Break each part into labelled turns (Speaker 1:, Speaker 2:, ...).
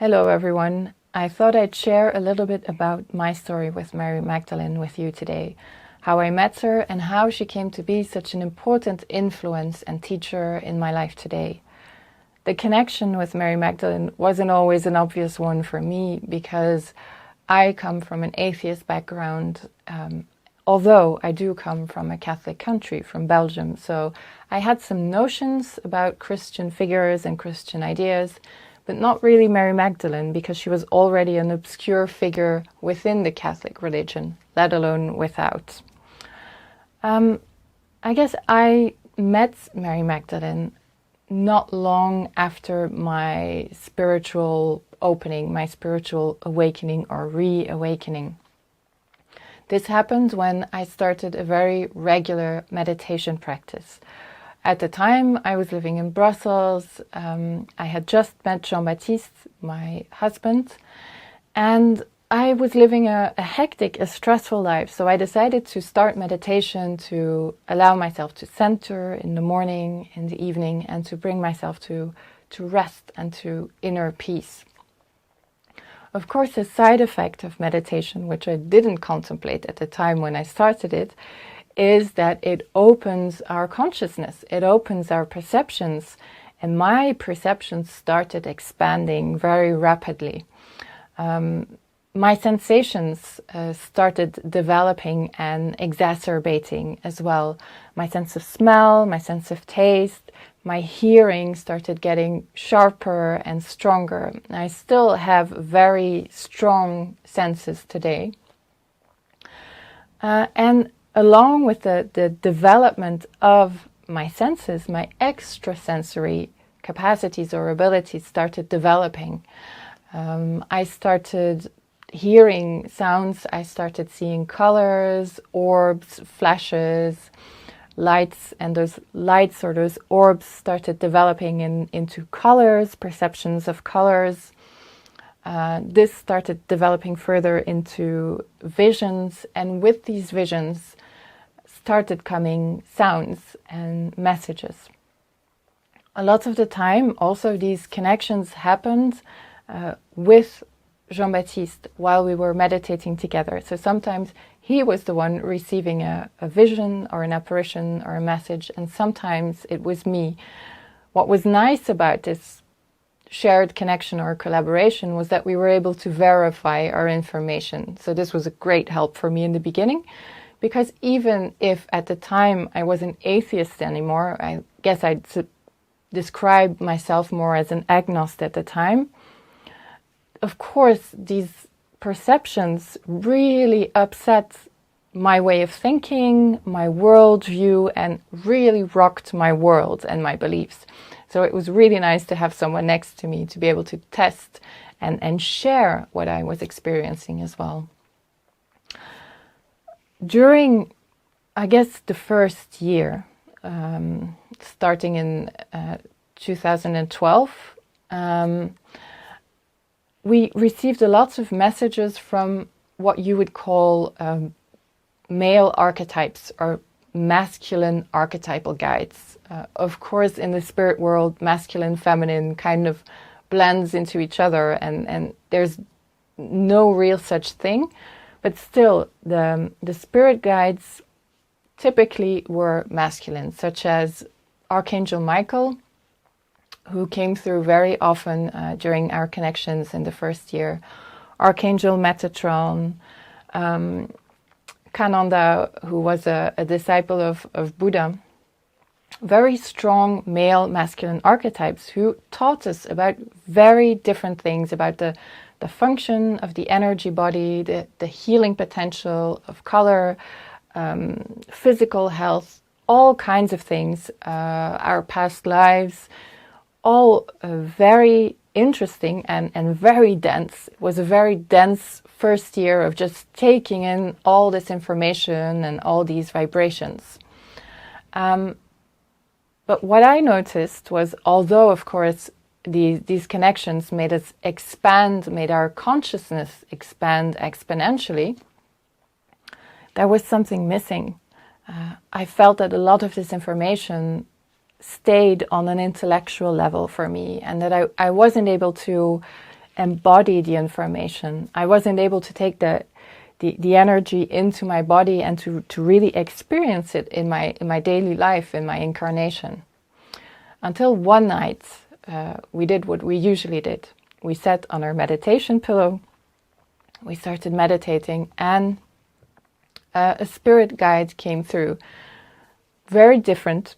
Speaker 1: Hello everyone. I thought I'd share a little bit about my story with Mary Magdalene with you today, how I met her and how she came to be such an important influence and teacher in my life today. The connection with Mary Magdalene wasn't always an obvious one for me because I come from an atheist background, although I do come from a Catholic country, from Belgium, so I had some notions about Christian figures and Christian ideas, but not really Mary Magdalene, because she was already an obscure figure within the Catholic religion, let alone without. I guess I met Mary Magdalene not long after my spiritual opening, my spiritual awakening or reawakening. This happened when I started a very regular meditation practice. At the time, I was living in Brussels. I had just met Jean-Baptiste, my husband, and I was living a hectic, a stressful life. So I decided to start meditation to allow myself to center in the morning, in the evening, and to bring myself to rest and to inner peace. Of course, a side effect of meditation, which I didn't contemplate at the time when I started it, is that it opens our consciousness, it opens our perceptions, and my perceptions started expanding very rapidly. My sensations started developing and exacerbating as well. My sense of smell, my sense of taste, my hearing started getting sharper and stronger. I still have very strong senses today. And along with the development of my senses, my extrasensory capacities or abilities started developing. I started hearing sounds, I started seeing colors, orbs, flashes, lights, and those lights or those orbs started developing into colors, perceptions of colors. This started developing further into visions, and with these visions started coming sounds and messages. A lot of the time, also these connections happened with Jean-Baptiste while we were meditating together. So sometimes he was the one receiving a vision or an apparition or a message, and sometimes it was me. What was nice about this shared connection or collaboration was that we were able to verify our information. So this was a great help for me in the beginning, because even if at the time I wasn't atheist anymore, I guess I'd describe myself more as an agnostic at the time. Of course, these perceptions really upset my way of thinking, my worldview, and really rocked my world and my beliefs. So it was really nice to have someone next to me to be able to test and share what I was experiencing as well. During, I guess, the first year, starting in 2012, we received a lot of messages from what you would call male archetypes or masculine archetypal guides. Of course, in the spirit world, masculine, feminine kind of blends into each other, and there's no real such thing. But still, the spirit guides typically were masculine, such as Archangel Michael, who came through very often during our connections in the first year, Archangel Metatron, Kananda, who was a disciple of Buddha. Very strong male masculine archetypes who taught us about very different things, about the function of the energy body, the healing potential of color, physical health, all kinds of things, our past lives, all very interesting and very dense. It was a very dense first year of just taking in all this information and all these vibrations. But what I noticed was, although of course these connections made us expand, made our consciousness expand exponentially, there was something missing. I felt that a lot of this information stayed on an intellectual level for me, and that I wasn't able to embody the information. I wasn't able to take the energy into my body and to really experience it in my daily life, in my incarnation. Until one night, we did what we usually did. We sat on our meditation pillow, we started meditating, and a spirit guide came through. Very different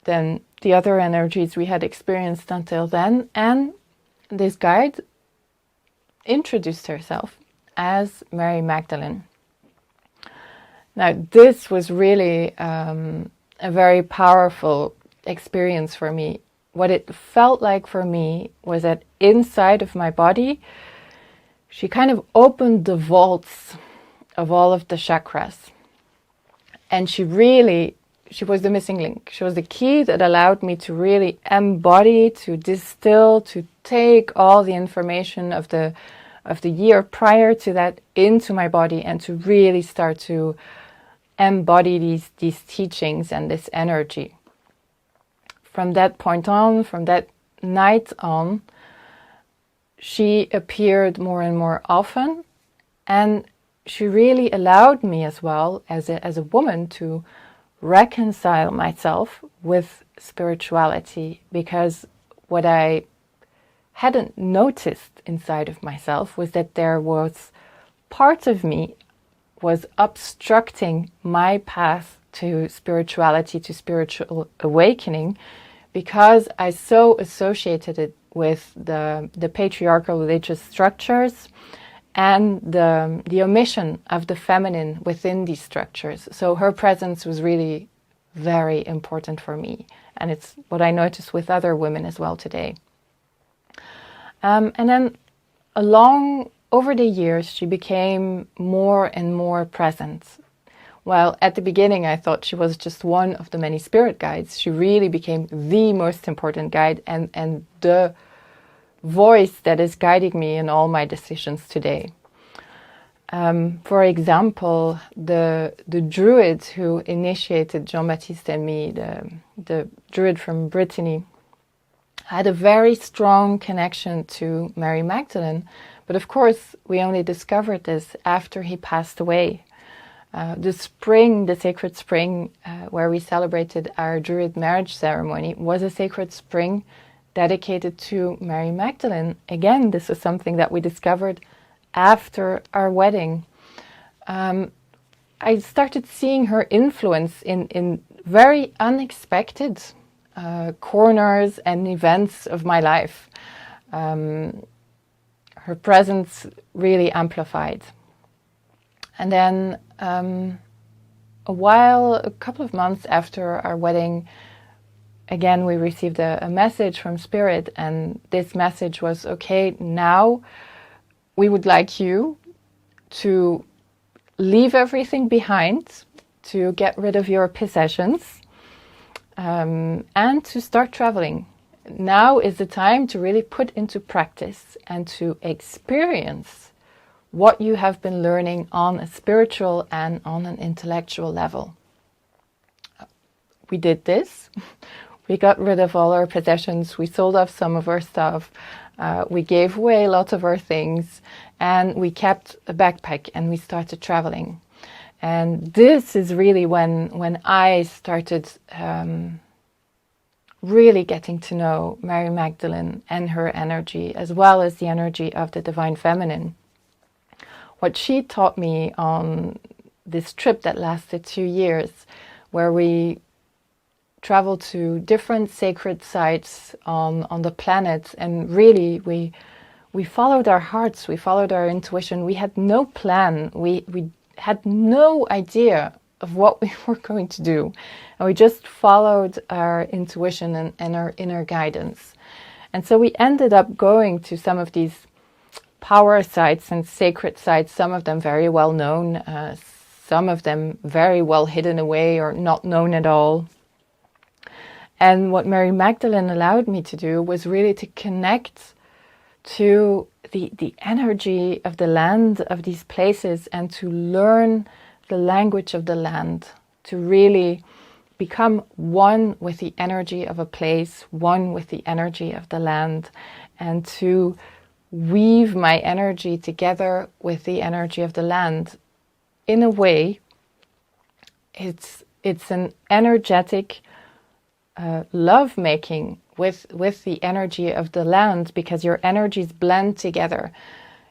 Speaker 1: than the other energies we had experienced until then, and this guide introduced herself as Mary Magdalene. Now, this was really a very powerful experience for me. What it felt like for me was that inside of my body, she kind of opened the vaults of all of the chakras. And she was the missing link. She was the key that allowed me to really embody, to distill, to take all the information of the year prior to that into my body and to really start to embody these teachings and this energy. From that point on, from that night on, she appeared more and more often, and she really allowed me as well as a woman to reconcile myself with spirituality, because what I hadn't noticed inside of myself was that there was part of me was obstructing my path to spirituality, to spiritual awakening, because I so associated it with the patriarchal religious structures and the omission of the feminine within these structures. So her presence was really very important for me, and it's what I notice with other women as well today. And then over the years, she became more and more present. Well, at the beginning, I thought she was just one of the many spirit guides. She really became the most important guide and the voice that is guiding me in all my decisions today. For example, the druid who initiated Jean-Baptiste and me, the druid from Brittany, had a very strong connection to Mary Magdalene. But of course, we only discovered this after he passed away. The sacred spring, where we celebrated our Druid marriage ceremony, was a sacred spring dedicated to Mary Magdalene. Again, this was something that we discovered after our wedding. I started seeing her influence in very unexpected corners and events of my life. Her presence really amplified. And then a couple of months after our wedding, again, we received a message from Spirit, and this message was, okay, now we would like you to leave everything behind, to get rid of your possessions, and to start traveling. Now is the time to really put into practice and to experience what you have been learning on a spiritual and on an intellectual level. We did this. We got rid of all our possessions. We sold off some of our stuff. We gave away lots of our things, and we kept a backpack and we started traveling. And this is really when I started really getting to know Mary Magdalene and her energy, as well as the energy of the Divine Feminine. What she taught me on this trip that lasted 2 years, where we traveled to different sacred sites on the planet, and really we followed our hearts, we followed our intuition. We had no plan, we had no idea of what we were going to do, and we just followed our intuition and our inner guidance. And so we ended up going to some of these power sites and sacred sites, some of them very well known, some of them very well hidden away or not known at all. And what Mary Magdalene allowed me to do was really to connect to the energy of the land, of these places, and to learn the language of the land, to really become one with the energy of a place, one with the energy of the land, and to weave my energy together with the energy of the land. In a way, it's an energetic love making with the energy of the land, because your energies blend together.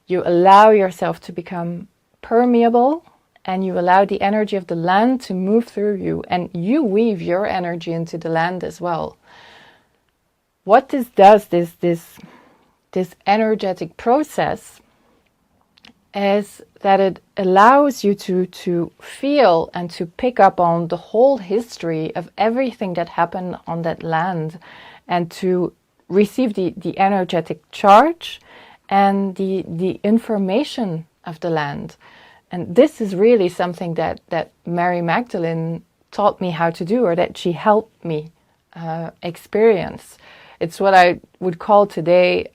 Speaker 1: You allow yourself to become permeable, and you allow the energy of the land to move through you, and you weave your energy into the land as well. What this does, this energetic process, is that it allows you to feel and to pick up on the whole history of everything that happened on that land, and to receive the energetic charge and the information of the land. And this is really something that Mary Magdalene taught me how to do, or that she helped me experience. It's what I would call today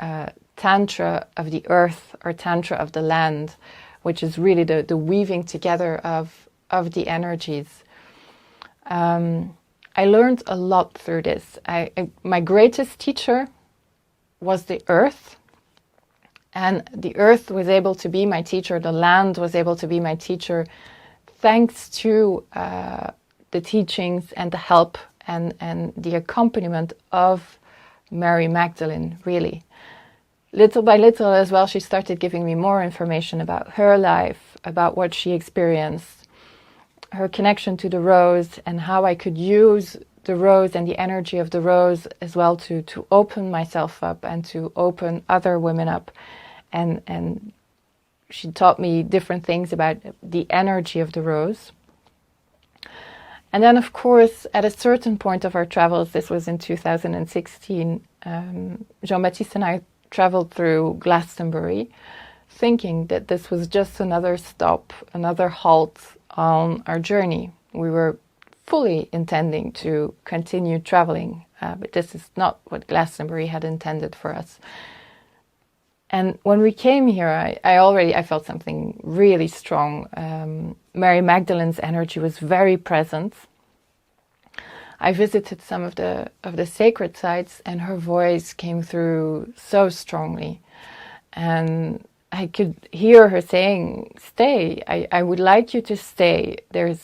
Speaker 1: Tantra of the earth, or Tantra of the land, which is really the weaving together of the energies. I learned a lot through this. My greatest teacher was the earth, and the earth was able to be my teacher, the land was able to be my teacher, thanks to the teachings and the help and the accompaniment of Mary Magdalene, really. Little by little as well, she started giving me more information about her life, about what she experienced, her connection to the rose, and how I could use the rose and the energy of the rose as well to open myself up and to open other women up. And she taught me different things about the energy of the rose. And then, of course, at a certain point of our travels, this was in 2016, Jean-Baptiste and I traveled through Glastonbury, thinking that this was just another stop, another halt on our journey. We were fully intending to continue traveling, but this is not what Glastonbury had intended for us. And when we came here, I felt something really strong. Mary Magdalene's energy was very present. I visited some of the sacred sites, and her voice came through so strongly. And I could hear her saying, "Stay, I would like you to stay. There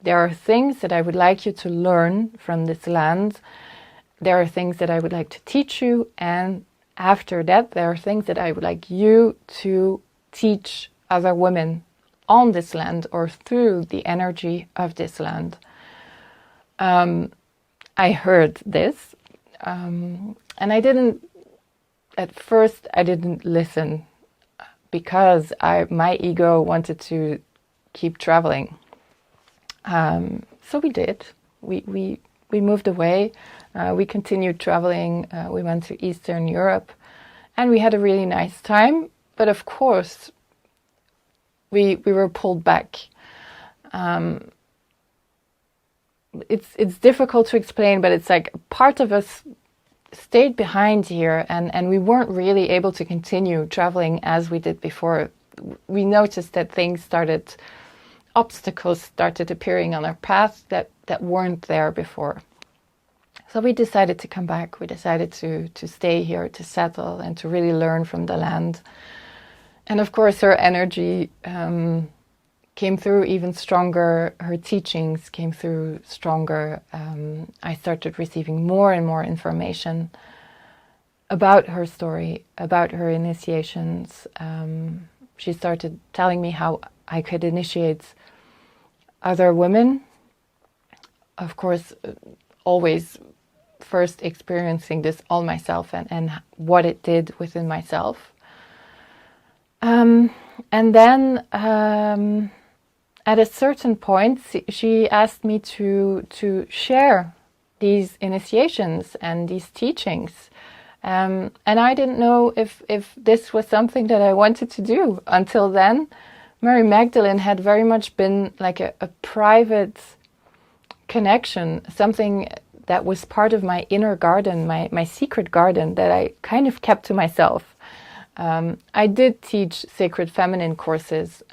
Speaker 1: are things that I would like you to learn from this land. There are things that I would like to teach you, and after that, there are things that I would like you to teach other women on this land, or through the energy of this land." I heard this, and at first I didn't listen, because my ego wanted to keep traveling. So we did. We moved away. We continued traveling. We went to Eastern Europe, and we had a really nice time. But of course, we were pulled back. It's difficult to explain, but it's like part of us stayed behind here, and we weren't really able to continue traveling as we did before. We noticed that obstacles started appearing on our path that weren't there before. So we decided to come back. We decided to stay here, to settle, and to really learn from the land. And of course, her energy came through even stronger. Her teachings came through stronger. I started receiving more and more information about her story, about her initiations. She started telling me how I could initiate other women. Of course, always first experiencing this all myself, and what it did within myself. And then at a certain point, she asked me to share these initiations and these teachings. And I didn't know if this was something that I wanted to do. Until then, Mary Magdalene had very much been like a private connection, something that was part of my inner garden, my secret garden that I kind of kept to myself. I did teach sacred feminine courses.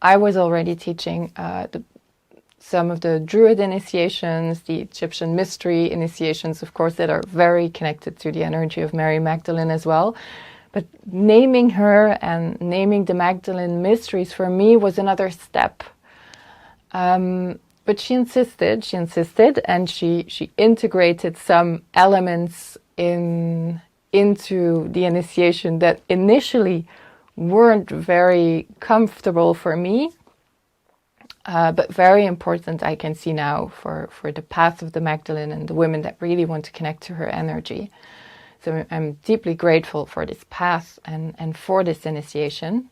Speaker 1: I was already teaching some of the Druid initiations, the Egyptian mystery initiations, of course, that are very connected to the energy of Mary Magdalene as well. But naming her and naming the Magdalene mysteries for me was another step. But she insisted, and she integrated some elements into the initiation that initially weren't very comfortable for me, but very important, I can see now, for the path of the Magdalene and the women that really want to connect to her energy. So I'm deeply grateful for this path and for this initiation.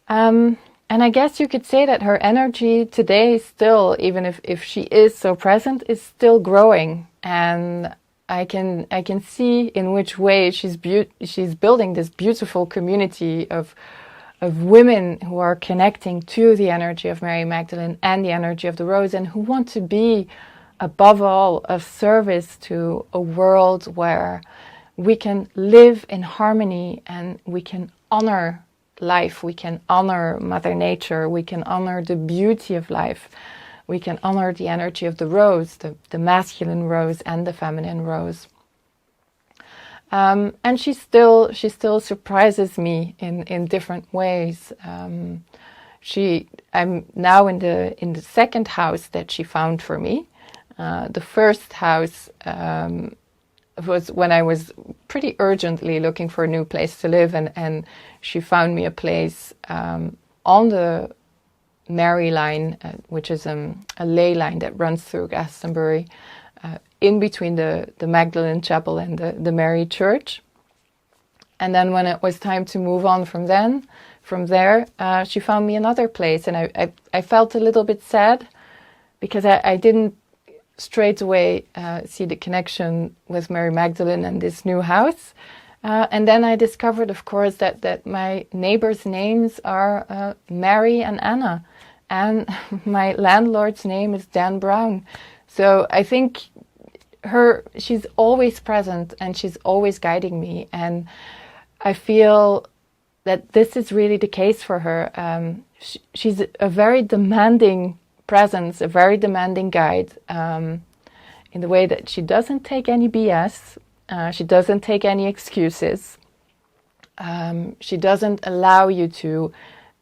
Speaker 1: And I guess you could say that her energy today still, even if she is so present, is still growing. And I can see in which way she's building this beautiful community of women who are connecting to the energy of Mary Magdalene and the energy of the Rose, and who want to be, above all, of service to a world where we can live in harmony and we can honor life, we can honor Mother Nature, we can honor the beauty of life, we can honor the energy of the rose, the masculine rose and the feminine rose. And she still surprises me in different ways. I'm now in the second house that she found for me. The first house was when I was pretty urgently looking for a new place to live, and she found me a place on the Mary line, which is a ley line that runs through Glastonbury, in between the Magdalene Chapel and the Mary Church. And then when it was time to move on from there, she found me another place, and I felt a little bit sad because I didn't straight away see the connection with Mary Magdalene and this new house. And then I discovered, of course, that my neighbors' names are Mary and Anna, and my landlord's name is Dan Brown. So I think she's always present and she's always guiding me, and I feel that this is really the case for her. She's a very demanding presence, a very demanding guide, in the way that she doesn't take any BS, she doesn't take any excuses, she doesn't allow you to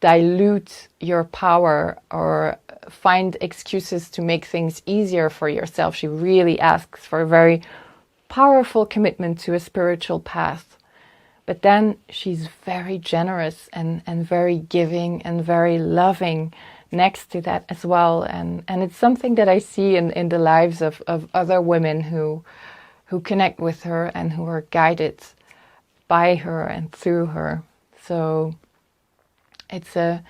Speaker 1: dilute your power or find excuses to make things easier for yourself. She really asks for a very powerful commitment to a spiritual path. But then she's very generous and very giving and very loving next to that as well. And it's something that I see in the lives of other women who connect with her and who are guided by her and through her. So it's a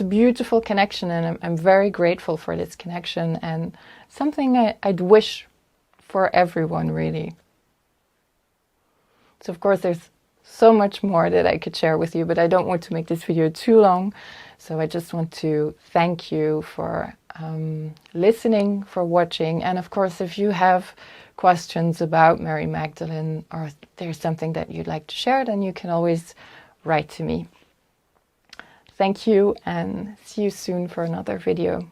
Speaker 1: beautiful connection, and I'm very grateful for this connection, and something I'd wish for everyone, really. So of course there's so much more that I could share with you, but I don't want to make this video too long. So I just want to thank you for listening, for watching. And of course, if you have questions about Mary Magdalene, or there's something that you'd like to share, then you can always write to me. Thank you, and see you soon for another video.